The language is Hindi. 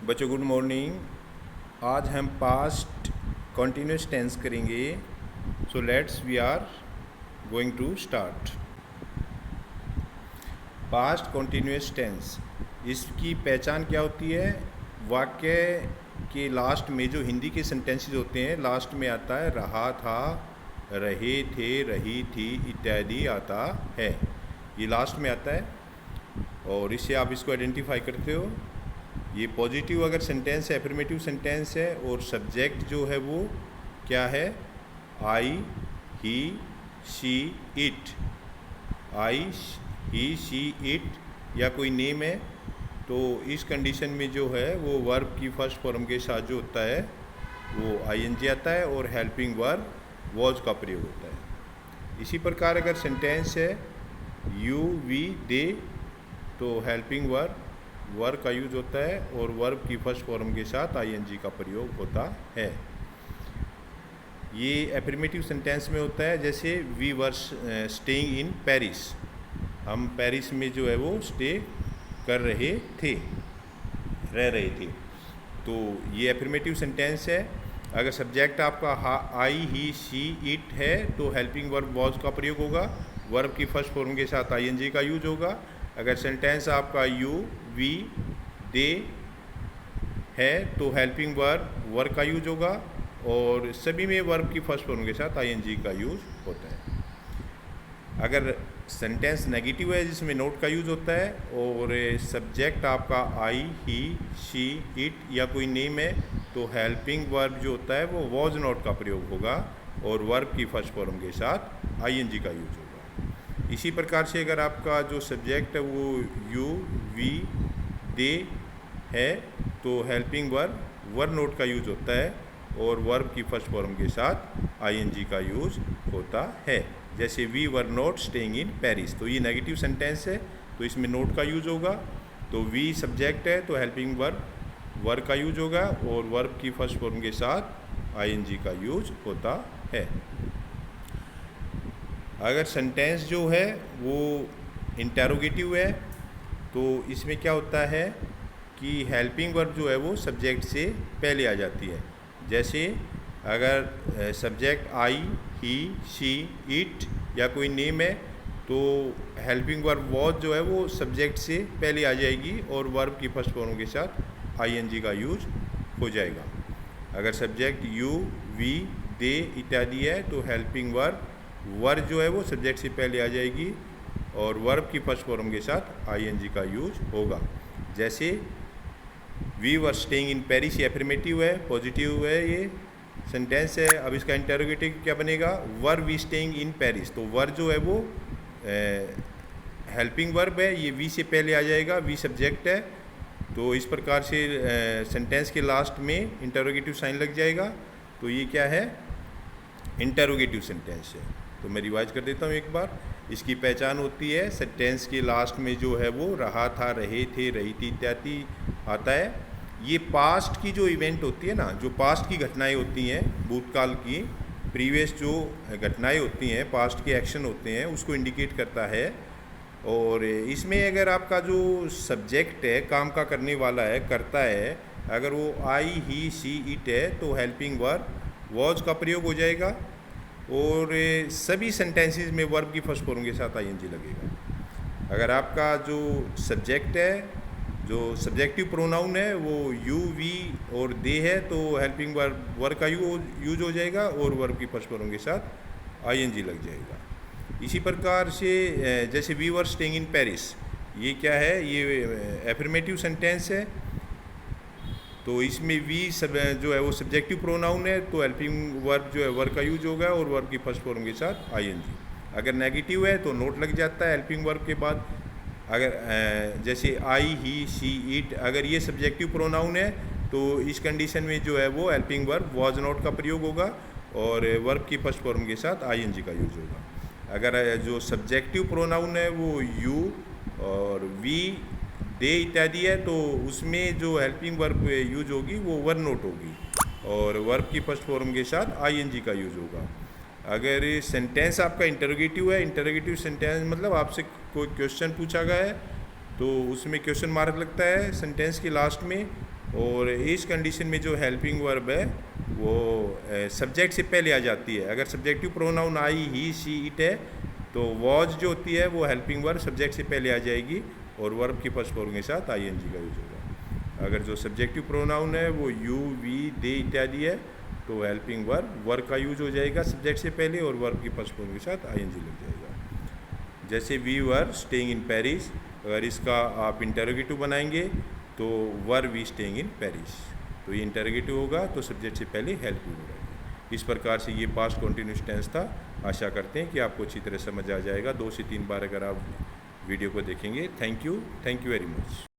बच्चों गुड मॉर्निंग। आज हम पास्ट कॉन्टिन्यूस टेंस करेंगे। So let's we are going to start. Past continuous tense, इसकी पहचान क्या होती है? वाक्य के लास्ट में जो हिंदी के सेंटेंसेस होते हैं, लास्ट में आता है रहा था, रहे थे, रही थी इत्यादि आता है। ये लास्ट में आता है और इससे आप इसको आइडेंटिफाई करते हो। ये पॉजिटिव अगर सेंटेंस है, एफर्मेटिव सेंटेंस है और सब्जेक्ट जो है वो क्या है? I, he, she, it. I, he, she, it या कोई नेम है तो इस कंडीशन में जो है वो वर्ब की फर्स्ट फॉर्म के साथ जो होता है वो आईएनजी आता है और हेल्पिंग वर्ब वॉज का प्रयोग होता है। इसी प्रकार अगर सेंटेंस है यू, वी, दे तो हेल्पिंग वर्ब वर्ब का यूज होता है और वर्ब की फर्स्ट फॉर्म के साथ आईएनजी का प्रयोग होता है। ये एफर्मेटिव सेंटेंस में होता है, जैसे we were staying in Paris, हम पेरिस में जो है वो स्टे कर रहे थे, रह रहे थे। तो ये एफर्मेटिव सेंटेंस है। अगर सब्जेक्ट आपका आई, ही, शी, इट है तो हेल्पिंग वर्ब वॉज का प्रयोग होगा, वर्ब की फर्स्ट फॉर्म के साथ आईएनजी का यूज होगा। अगर सेंटेंस आपका यू, वी, दे है तो हेल्पिंग वर्ब का यूज होगा और सभी में वर्ब की फर्स्ट फॉर्म के साथ आईएनजी का यूज होता है। अगर सेंटेंस नेगेटिव है जिसमें नोट का यूज होता है और सब्जेक्ट आपका आई, ही, शी, इट या कोई नेम है तो हेल्पिंग वर्ब जो होता है वो वॉज नॉट का प्रयोग होगा और वर्ब की फर्स्ट फॉर्म के साथ आईएनजी का यूज होगा। इसी प्रकार से अगर आपका जो सब्जेक्ट है वो यू, वी, दे है तो हेल्पिंग वर्ब नोट का यूज होता है और वर्ब की फर्स्ट फॉर्म के साथ आईएनजी का यूज होता है। जैसे we were not staying in Paris, तो ये नेगेटिव सेंटेंस है तो इसमें नोट का यूज होगा। तो वी सब्जेक्ट है तो हेल्पिंग वर्ब का यूज होगा और वर्ब की फर्स्ट फॉर्म के साथ आईएनजी का यूज होता है। अगर सेंटेंस जो है वो इंटेरोगेटिव है तो इसमें क्या होता है कि हेल्पिंग वर्ब जो है वो सब्जेक्ट से पहले आ जाती है। जैसे अगर subject I, he, she, it या कोई नेम है तो हेल्पिंग वर्ब वॉज जो है वो सब्जेक्ट से पहले आ जाएगी और वर्ब की फर्स्ट फॉर्म के साथ आईएनजी का यूज हो जाएगा। अगर सब्जेक्ट यू, वी, दे इत्यादि है तो हेल्पिंग वर्ब जो है वो सब्जेक्ट से पहले आ जाएगी और वर्ब की फर्स्ट फॉर्म के साथ आईएनजी का यूज होगा। जैसे we were staying in Paris, ये एफर्मेटिव है, पॉजिटिव है, ये सेंटेंस है। अब इसका इंटेरोगेटिव क्या बनेगा? Were we staying in Paris, तो वर जो है वो हेल्पिंग वर्ब है, ये वी से पहले आ जाएगा, वी सब्जेक्ट है। तो इस प्रकार से सेंटेंस के लास्ट में इंटेरोगेटिव साइन लग जाएगा। तो ये क्या है? इंटेरोगेटिव सेंटेंस है। तो मैं रिवाइज कर देता हूँ एक बार। इसकी पहचान होती है सेंटेंस के लास्ट में जो है वो रहा था, रहे थे, रही थी इत्यादि आता है। ये पास्ट की जो इवेंट होती है ना, जो पास्ट की घटनाएं होती हैं, भूतकाल की प्रीवियस जो घटनाएं होती हैं, पास्ट के एक्शन होते हैं, उसको इंडिकेट करता है। और इसमें अगर आपका जो सब्जेक्ट है, काम का करने वाला है, करता है, अगर वो आई, ही, शी, इट है तो हेल्पिंग वर्ब वॉज का प्रयोग हो जाएगा और सभी सेंटेंसेस में वर्ब की फर्स्ट फॉर्म के साथ आईएनजी लगेगा। अगर आपका जो सब्जेक्ट है, जो सब्जेक्टिव प्रोनाउन है वो यू, वी और दे है तो हेल्पिंग वर्ब का यूज हो जाएगा और वर्ब की फर्स्ट फॉर्म के साथ आईएनजी लग जाएगा। इसी प्रकार से जैसे we were staying in Paris, ये क्या है? ये एफर्मेटिव सेंटेंस है तो इसमें वी जो है वो सब्जेक्टिव प्रोनाउन है तो हेल्पिंग वर्ब जो है वर्ब का यूज होगा और वर्ब की फर्स्ट फॉर्म के साथ आईएनजी। अगर नेगेटिव है तो नोट लग जाता है हेल्पिंग वर्ब के बाद। अगर जैसे आई, ही, शी, इट, अगर ये सब्जेक्टिव प्रोनाउन है तो इस कंडीशन में जो है वो हेल्पिंग वर्ब वॉज नॉट का प्रयोग होगा और वर्ब की फर्स्ट फॉर्म के साथ आईएनजी का यूज होगा। अगर जो सब्जेक्टिव प्रोनाउन है वो यू और वी, दे इत्यादि है तो उसमें जो हेल्पिंग वर्ब यूज होगी वो वर नोट होगी और वर्ब की फर्स्ट फॉर्म के साथ आईएनजी का यूज होगा। अगर सेंटेंस आपका इंटरोगेटिव है, इंटरोगेटिव सेंटेंस मतलब आपसे कोई क्वेश्चन पूछा गया है तो उसमें क्वेश्चन मार्क लगता है सेंटेंस के लास्ट में और इस कंडीशन में जो हेल्पिंग वर्ब है वो सब्जेक्ट से पहले आ जाती है। अगर subjective pronoun I, he, she, it है तो वॉज जो होती है वो हेल्पिंग वर्ब सब्जेक्ट से पहले आ जाएगी और वर्ब की फर्स्ट फॉर्म के साथ आईएनजी का यूज होगा। अगर जो सब्जेक्टिव प्रोनाउन है वो यू, वी, दे इत्यादि है तो हेल्पिंग वर्ब का यूज हो जाएगा सब्जेक्ट से पहले और वर्ब की फर्स्ट फॉर्म के साथ आईएनजी लग जाएगा। जैसे we were staying in Paris, अगर इसका आप इंटरोगेटिव बनाएंगे तो were we staying in Paris, तो ये इंटरोगेटिव होगा तो सब्जेक्ट से पहले हेल्पिंग वर्ब रहेगी। इस प्रकार से ये पास्ट कॉन्टिन्यूस टेंस था। आशा करते हैं कि आपको अच्छी तरह समझ आ जाएगा। 2 से 3 बार अगर आप वीडियो को देखेंगे। Thank you very much.